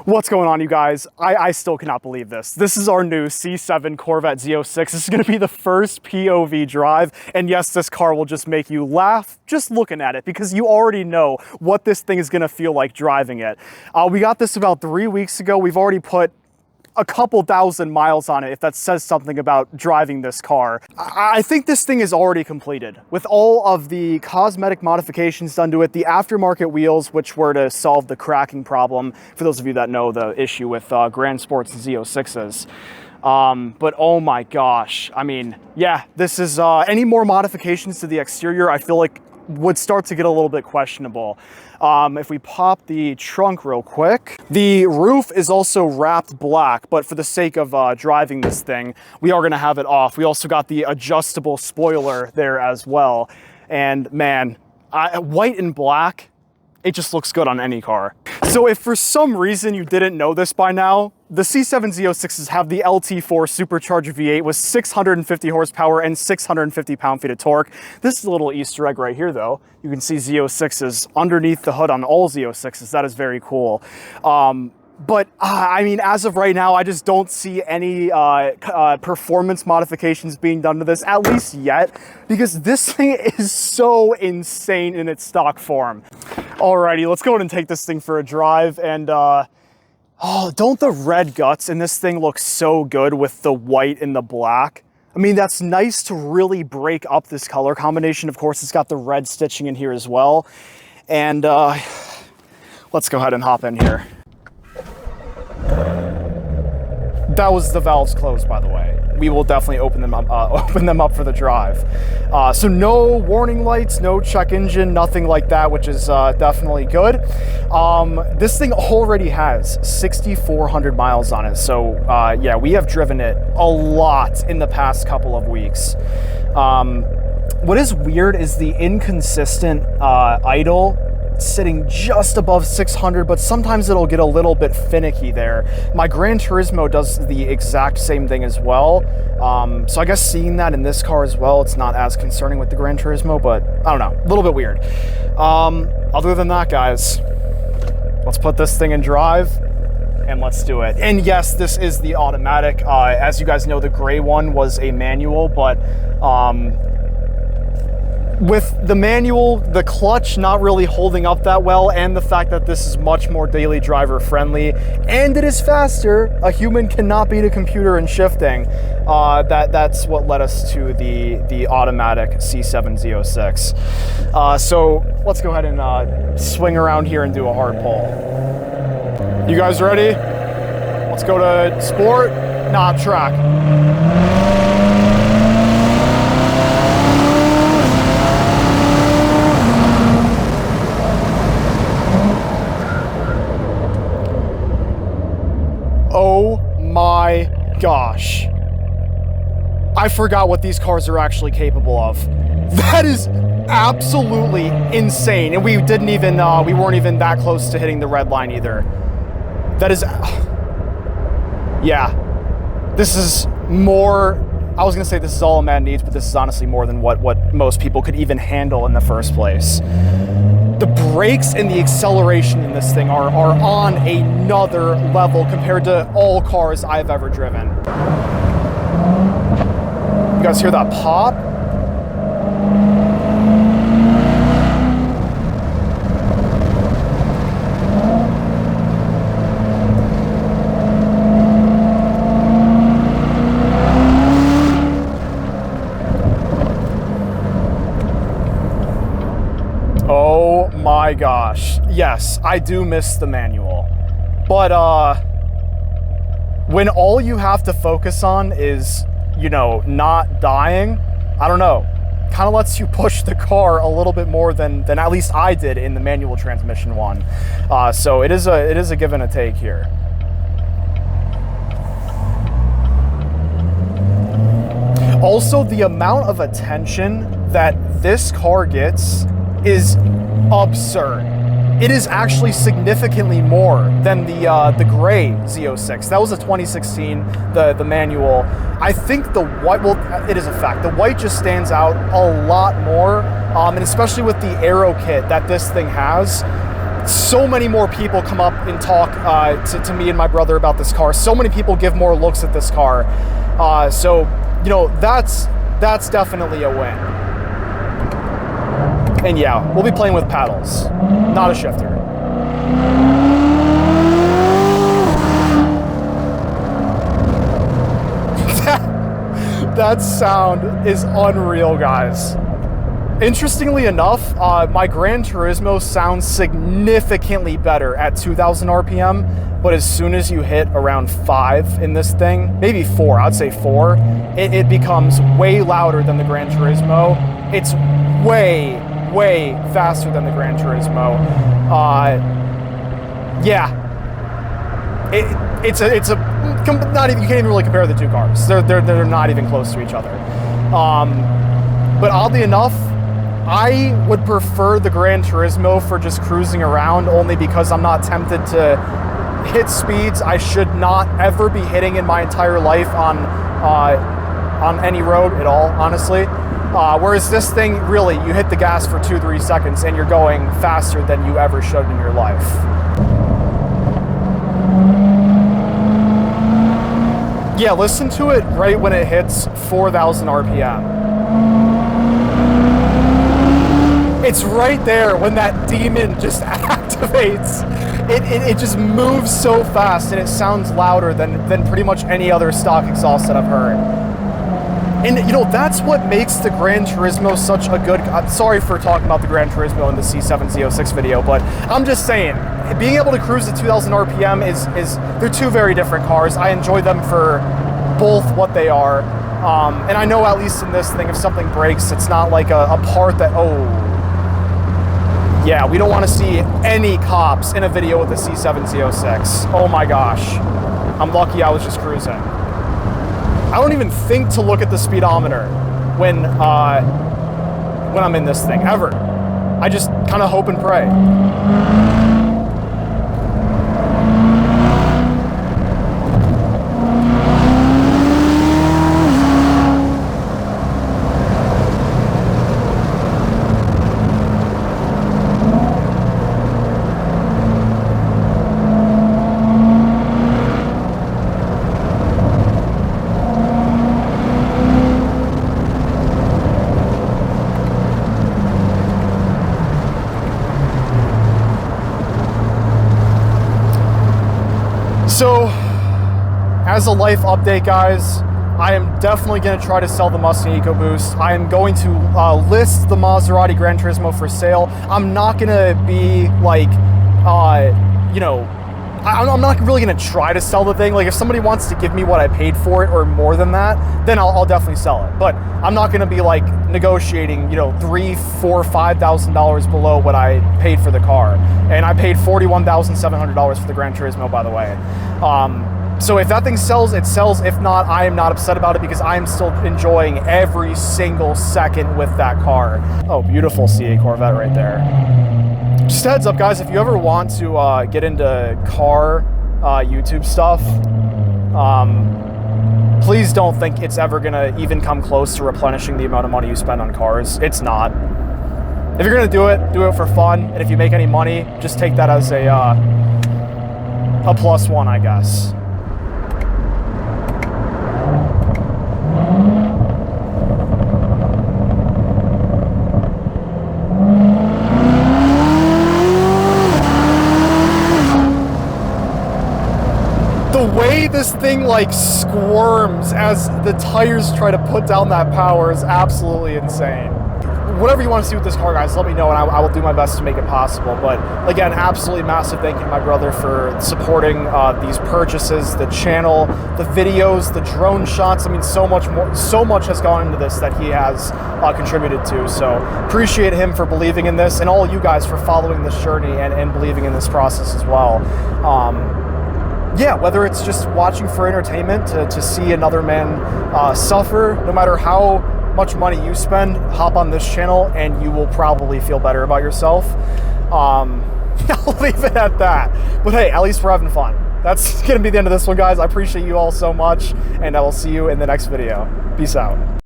What's going on, you guys? I still cannot believe this. This is our new C7 Corvette Z06. This is gonna be the first POV drive. And yes, this car will just make you laugh just looking at it because you already know what this thing is gonna feel like driving it. We got this about 3 weeks ago. We've already put a couple thousand miles on it, if that says something about driving this car. I think this thing is already completed with all of the cosmetic modifications done to it, the aftermarket wheels, which were to solve the cracking problem, for those of you that know the issue with Grand Sports Z06s. But oh my gosh, I mean, yeah, this is, any more modifications to the exterior, I feel like would start to get a little bit questionable. If we pop the trunk real quick, the roof is also wrapped black, but for the sake of driving this thing, we are gonna have it off. We also got the adjustable spoiler there as well. And man, white and black, it just looks good on any car. So if for some reason you didn't know this by now, the C7 Z06s have the LT4 supercharged V8 with 650 horsepower and 650 pound-feet of torque. This is a little Easter egg right here though. You can see Z06s underneath the hood on all Z06s. That is very cool. But I mean, as of right now, I just don't see any performance modifications being done to this, at least yet, because this thing is so insane in its stock form. Alrighty, let's go ahead and take this thing for a drive. And oh, don't the red guts in this thing look so good with the white and the black? I mean, that's nice to really break up this color combination. Of course, it's got the red stitching in here as well. And let's go ahead and hop in here. That was the valves closed, by the way. We will definitely open them up for the drive. So no warning lights, no check engine, nothing like that, which is definitely good. This thing already has 6,400 miles on it. So yeah, we have driven it a lot in the past couple of weeks. What is weird is the inconsistent idle sitting just above 600, but sometimes it'll get a little bit finicky there. My Gran Turismo does the exact same thing as well. So I guess seeing that in this car as well, it's not as concerning with the Gran Turismo, but I don't know, a little bit weird. Other than that, guys, let's put this thing in drive and let's do it. And yes, this is the automatic. As you guys know, the gray one was a manual, but with the manual, the clutch not really holding up that well, and the fact that this is much more daily driver friendly, and it is faster, a human cannot beat a computer in shifting. That's what led us to the automatic C7 Z06. So let's go ahead and swing around here and do a hard pull. You guys ready? Let's go to sport, not track. Oh my gosh. I forgot what these cars are actually capable of. That is absolutely insane. And we didn't even, we weren't even that close to hitting the red line either. That is, yeah. This is more, I was gonna say this is all a man needs, but this is honestly more than what most people could even handle in the first place. The brakes and the acceleration in this thing are on another level compared to all cars I've ever driven. You guys hear that pop? Oh my gosh. Yes, I do miss the manual. But when all you have to focus on is, you know, not dying, I don't know, kind of lets you push the car a little bit more than at least I did in the manual transmission one. So it is a give and a take here. Also, the amount of attention that this car gets is absurd. It is actually significantly more than the gray Z06. That was a 2016, the manual. I think the white, well, it is a fact. The white just stands out a lot more, and especially with the aero kit that this thing has, So many more people come up and talk to me and my brother about this car. So many people give more looks at this car. So, you know, that's definitely a win. And yeah, we'll be playing with paddles, not a shifter. That sound is unreal, guys. Interestingly enough, my Gran Turismo sounds significantly better at 2,000 RPM, but as soon as you hit around 5 in this thing, maybe 4, I'd say 4, it becomes way louder than the Gran Turismo. It's way faster than the Gran Turismo. Yeah, it's a not even, you can't even really compare the two cars. They're not even close to each other. But oddly enough, I would prefer the Gran Turismo for just cruising around, only because I'm not tempted to hit speeds I should not ever be hitting in my entire life on any road at all, honestly. Whereas this thing, really, you hit the gas for 2-3 seconds and you're going faster than you ever should in your life. Yeah, listen to it right when it hits 4,000 RPM. It's right there when that demon just activates. It just moves so fast and it sounds louder than pretty much any other stock exhaust that I've heard. And you know, that's what makes the Gran Turismo such a good, I'm sorry for talking about the Gran Turismo in the C7 Z06 video, but I'm just saying, being able to cruise at 2,000 RPM they're two very different cars. I enjoy them for both what they are. And I know, at least in this thing, if something breaks, it's not like a part that, oh, yeah, we don't want to see any cops in a video with the C7 Z06. Oh my gosh. I'm lucky I was just cruising. I don't even think to look at the speedometer when I'm in this thing, ever. I just kind of hope and pray. So, as a life update, guys, I am definitely going to try to sell the Mustang EcoBoost. I am going to list the Maserati Gran Turismo for sale. I'm not going to be like, you know, I'm not really going to try to sell the thing. Like, if somebody wants to give me what I paid for it or more than that, then I'll definitely sell it. But I'm not going to be like negotiating, you know, $3,000, $4,000, $5,000 below what I paid for the car. And I paid $41,700 for the Gran Turismo, by the way. So if that thing sells, it sells. If not, I am not upset about it because I am still enjoying every single second with that car. Oh, beautiful C8 Corvette right there. Just a heads up, guys, if you ever want to get into car YouTube stuff, please don't think it's ever gonna even come close to replenishing the amount of money you spend on cars. It's not. If you're gonna do it for fun, and if you make any money, just take that as a +1, I guess. The way this thing like squirms as the tires try to put down that power is absolutely insane. Whatever you want to see with this car, guys, let me know and I will do my best to make it possible. But again, absolutely massive thank you to my brother for supporting these purchases, the channel, the videos, the drone shots. I mean, so much has gone into this that he has contributed to. So appreciate him for believing in this, and all you guys for following this journey and believing in this process as well. Yeah, whether it's just watching for entertainment to see another man suffer, no matter how much money you spend, hop on this channel and you will probably feel better about yourself. I'll leave it at that. But hey, at least we're having fun. That's gonna be the end of this one, guys. I appreciate you all so much, and I will see you in the next video. Peace out.